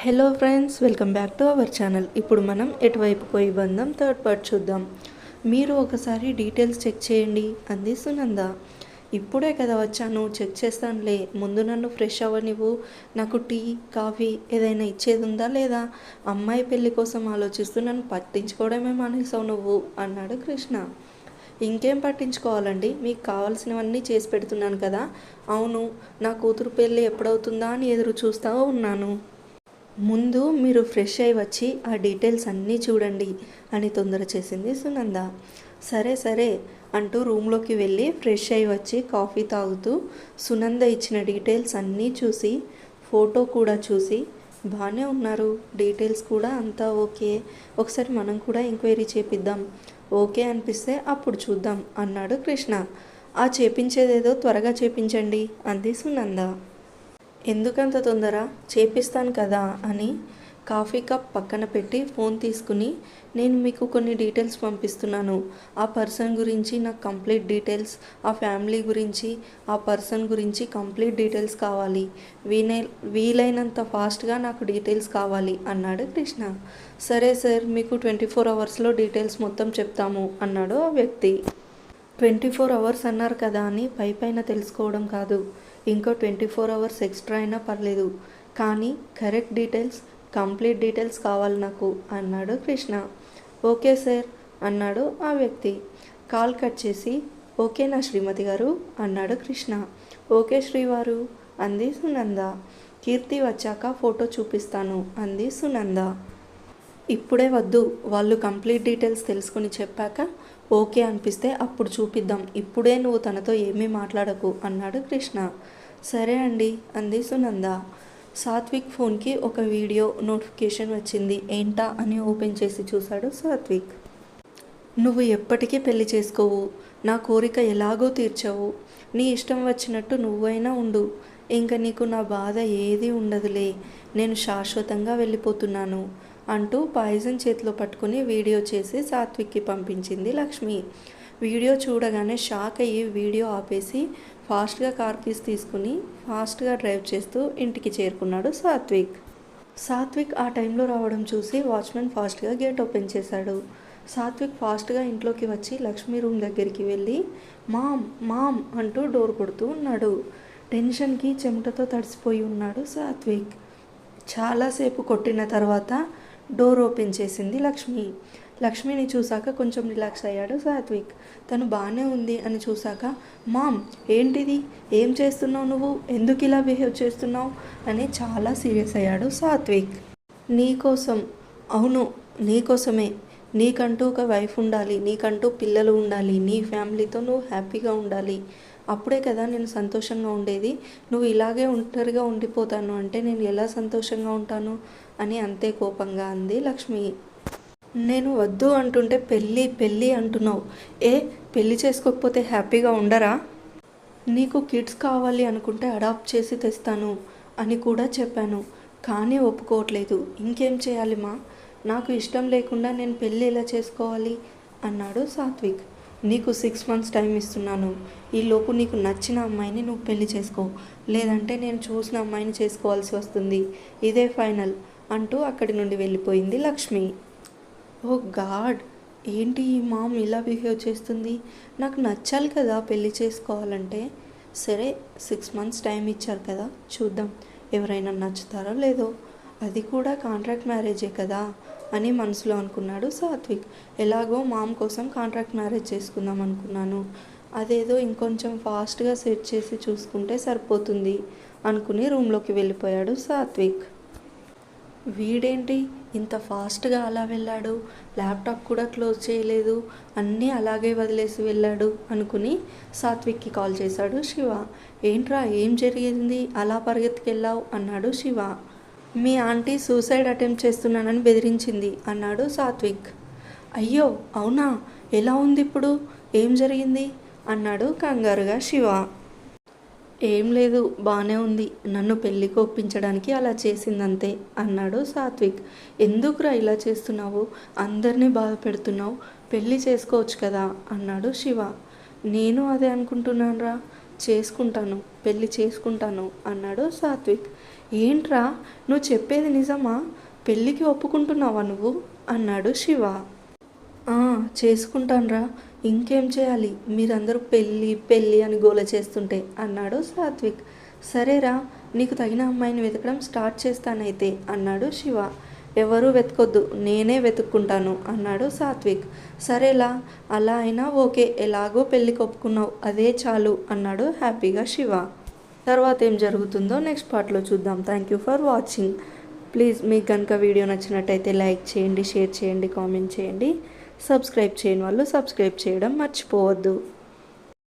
Hello friends, welcome back to our channel. ఇప్పుడు మనం ఎటువైపు పోయి బంధం థర్డ్ పార్ట్ చూద్దాం. మీరు ఒకసారి డీటెయిల్స్ చెక్ చేయండి అంది సునంద. ఇప్పుడే కదా వచ్చాను, చెక్ చేస్తానులే, ముందు నన్ను ఫ్రెష్ అవ్వనివ్వు, నాకు టీ కాఫీ ఏదైనా ఇచ్చేది ఉందా లేదా, అమ్మాయి పెళ్ళి కోసం ఆలోచిస్తూ నన్ను పట్టించుకోవడమే మానేసావు నువ్వు అన్నాడు కృష్ణ. ఇంకేం పట్టించుకోవాలండి, మీకు కావాల్సినవన్నీ చేసి పెడుతున్నాను కదా. అవును, నా కూతురు పెళ్ళి ఎప్పుడవుతుందా అని ఎదురు చూస్తూ ఉన్నాను. ముందు మీరు ఫ్రెష్ అయి వచ్చి ఆ డీటెయిల్స్ అన్నీ చూడండి అని తొందర చేసింది సునంద. సరే సరే అంటూ రూమ్లోకి వెళ్ళి ఫ్రెష్ అయి వచ్చి కాఫీ తాగుతూ సునంద ఇచ్చిన డీటెయిల్స్ అన్నీ చూసి ఫోటో కూడా చూసి బాగానే ఉన్నారు, డీటెయిల్స్ కూడా అంతా ఓకే, ఒకసారి మనం కూడా ఎంక్వైరీ చేపిద్దాం, ఓకే అనిపిస్తే అప్పుడు చూద్దాం అన్నాడు కృష్ణ. ఆ చేపించేదేదో త్వరగా చేపించండి అంది సునంద. ఎందుకంత తొందర, చేపిస్తాను కదా అని కాఫీ కప్ పక్కన పెట్టి ఫోన్ తీసుకుని, నేను మీకు కొన్ని డీటెయిల్స్ పంపిస్తున్నాను, ఆ పర్సన్ గురించి నాకు కంప్లీట్ డీటెయిల్స్, ఆ ఫ్యామిలీ గురించి, ఆ పర్సన్ గురించి కంప్లీట్ డీటెయిల్స్ కావాలి, వీలైనంత ఫాస్ట్గా నాకు డీటెయిల్స్ కావాలి అన్నాడు కృష్ణ. సరే సార్, మీకు 24 అవర్స్లో డీటెయిల్స్ మొత్తం చెప్తాము అన్నాడు ఆ వ్యక్తి. 24 అవర్స్ అన్నారు కదా అని పైన తెలుసుకోవడం కాదు, ఇంకో 24 అవర్స్ ఎక్స్ట్రా అయినా పర్లేదు, కానీ కరెక్ట్ డీటెయిల్స్, కంప్లీట్ డీటెయిల్స్ కావాలి నాకు అన్నాడు కృష్ణ. ఓకే సార్ అన్నాడు ఆ వ్యక్తి. కాల్ కట్ చేసి, ఓకేనా శ్రీమతి గారు అన్నాడు కృష్ణ. ఓకే శ్రీవారు అంది సునంద. కీర్తి వచ్చాక ఫోటో చూపిస్తాను అంది సునంద. ఇప్పుడే వద్దు, వాళ్ళు కంప్లీట్ డీటెయిల్స్ తెలుసుకుని చెప్పాక ఓకే అనిపిస్తే అప్పుడు చూపిద్దాం, ఇప్పుడే నువ్వు తనతో ఏమీ మాట్లాడకు అన్నాడు కృష్ణ. సరే అండి అంది సునంద. సాత్విక్ ఫోన్కి ఒక వీడియో నోటిఫికేషన్ వచ్చింది. ఏంటా అని ఓపెన్ చేసి చూశాడు సాత్విక్. నువ్వు ఎప్పటికీ పెళ్లి చేసుకోవు, నా కోరిక ఎలాగో తీర్చవు, నీ ఇష్టం వచ్చినట్టు నువ్వైనా ఉండు, ఇంకా నీకు నా బాధ ఏదీ ఉండదులే, నేను శాశ్వతంగా వెళ్ళిపోతున్నాను అంటూ పాయిజన్ చేతిలో పట్టుకుని వీడియో చేసి సాత్విక్కి పంపించింది లక్ష్మి. వీడియో చూడగానే షాక్ అయ్యి వీడియో ఆపేసి ఫాస్ట్గా కార్ కీస్ తీసుకుని ఫాస్ట్గా డ్రైవ్ చేస్తూ ఇంటికి చేరుకున్నాడు సాత్విక్. సాత్విక్ ఆ టైంలో రావడం చూసి వాచ్మెన్ ఫాస్ట్గా గేట్ ఓపెన్ చేశాడు. సాత్విక్ ఫాస్ట్గా ఇంట్లోకి వచ్చి లక్ష్మి రూమ్ దగ్గరికి వెళ్ళి మామ్ మామ్ అంటూ డోర్ కొడుతూ ఉన్నాడు. టెన్షన్కి చెమటతో తడిసిపోయి ఉన్నాడు సాత్విక్. చాలాసేపు కొట్టిన తర్వాత డోర్ ఓపెన్ చేసింది లక్ష్మి. లక్ష్మిని చూశాక కొంచెం రిలాక్స్ అయ్యాడు సాత్విక్. తను బాగానే ఉంది అని చూశాక, మామ్ ఏంటిది, ఏం చేస్తున్నావు నువ్వు, ఎందుకు ఇలా బిహేవ్ చేస్తున్నావు అని చాలా సీరియస్ అయ్యాడు సాత్విక్. నీకోసం, అవును నీకోసమే, నీకంటూ ఒక వైఫ్ ఉండాలి, నీకంటూ పిల్లలు ఉండాలి, నీ ఫ్యామిలీతో నువ్వు హ్యాపీగా ఉండాలి, అప్పుడే కదా నేను సంతోషంగా ఉండేది, నువ్వు ఇలాగే ఒంటరిగా ఉండిపోతాను అంటే నేను ఎలా సంతోషంగా ఉంటాను అని అంతే కోపంగా అంది లక్ష్మి. నేను వద్దు అంటుంటే పెళ్ళి పెళ్ళి అంటున్నావు, పెళ్ళి చేసుకోకపోతే హ్యాపీగా ఉండరా, నీకు కిడ్స్ కావాలి అనుకుంటే అడాప్ట్ చేసి తెస్తాను అని కూడా చెప్పాను, కానీ ఒప్పుకోవట్లేదు, ఇంకేం చేయాలి మా, నాకు ఇష్టం లేకుండా నేను పెళ్ళి ఎలా చేసుకోవాలి అన్నాడు సాత్విక్. నీకు 6 months టైం ఇస్తున్నాను, ఈలోపు నీకు నచ్చిన అమ్మాయిని నువ్వు పెళ్లి చేసుకో, లేదంటే నేను చూసిన అమ్మాయిని చేసుకోవాల్సి వస్తుంది, ఇదే ఫైనల్ అంటూ అక్కడి నుండి వెళ్ళిపోయింది లక్ష్మి. ఓ గాడ్, ఏంటి ఈ మామ్ ఇలా బిహేవ్ చేస్తుంది, నాకు నచ్చాలి కదా పెళ్ళి చేసుకోవాలంటే. సరే 6 months టైం ఇచ్చారు కదా, చూద్దాం ఎవరైనా నచ్చుతారో లేదో, అది కూడా కాంట్రాక్ట్ మ్యారేజే కదా అని మనసులో అనుకున్నాడు సాత్విక్. ఎలాగో మామ్ కోసం కాంట్రాక్ట్ మ్యారేజ్ చేసుకుందాం అనుకున్నాను, అదేదో ఇంకొంచెం ఫాస్ట్గా సెట్ చేసి చూసుకుంటే సరిపోతుంది అనుకుని రూమ్లోకి వెళ్ళిపోయాడు సాత్విక్. వీడేంటి ఇంత ఫాస్ట్గా అలా వెళ్ళాడు, ల్యాప్టాప్ కూడా క్లోజ్ చేయలేదు, అన్నీ అలాగే వదిలేసి వెళ్ళాడు అనుకుని సాత్విక్కి కాల్ చేశాడు శివ. ఏంట్రా ఏం జరిగింది, అలా పరిగెత్తుకెళ్ళావు అన్నాడు శివ. మీ ఆంటీ సూసైడ్ అటెంప్ట్ చేస్తున్నానని బెదిరించింది అన్నాడు సాత్విక్. అయ్యో అవునా, ఎలా ఉంది ఇప్పుడు, ఏం జరిగింది అన్నాడు కంగారుగా శివ. ఏం లేదు, బాగానే ఉంది, నన్ను పెళ్ళికి ఒప్పించడానికి అలా చేసిందంతే అన్నాడు సాత్విక్. ఎందుకురా ఇలా చేస్తున్నావు, అందరినీ బాధ పెడుతున్నావు, పెళ్ళి చేసుకోవచ్చు కదా అన్నాడు శివ. నేను అదే అనుకుంటున్నాను రా, చేసుకుంటాను, పెళ్ళి చేసుకుంటాను అన్నాడు సాత్విక్. ఏంట్రా నువ్వు చెప్పేది నిజమా? పెళ్ళికి ఒప్పుకుంటున్నావా నువ్వు అన్నాడు శివ. చేసుకుంటాన్రా, ఇంకేం చేయాలి, మీరందరూ పెళ్ళి పెళ్ళి అని గోల చేస్తుంటే అన్నాడు సాత్విక్. సరేరా, నీకు తగిన అమ్మాయిని వెతకడం స్టార్ట్ చేస్తానైతే అన్నాడు శివ. ఎవరూ వెతకొద్దు, నేనే వెతుక్కుంటాను అన్నాడు సాత్విక్. సరేలా, అలా అయినా ఓకే, ఎలాగో పెళ్ళికి ఒప్పుకున్నావు, అదే చాలు అన్నాడు హ్యాపీగా శివ. తర్వాత ఏం జరుగుతుందో నెక్స్ట్ పార్ట్లో చూద్దాం. Thank you for watching. Please మీకు కనుక వీడియో నచ్చినట్టయితే లైక్ చేయండి, షేర్ చేయండి, కామెంట్ చేయండి. సబ్స్క్రైబ్ చేయని వాళ్ళు సబ్స్క్రైబ్ చేయడం మర్చిపోవద్దు.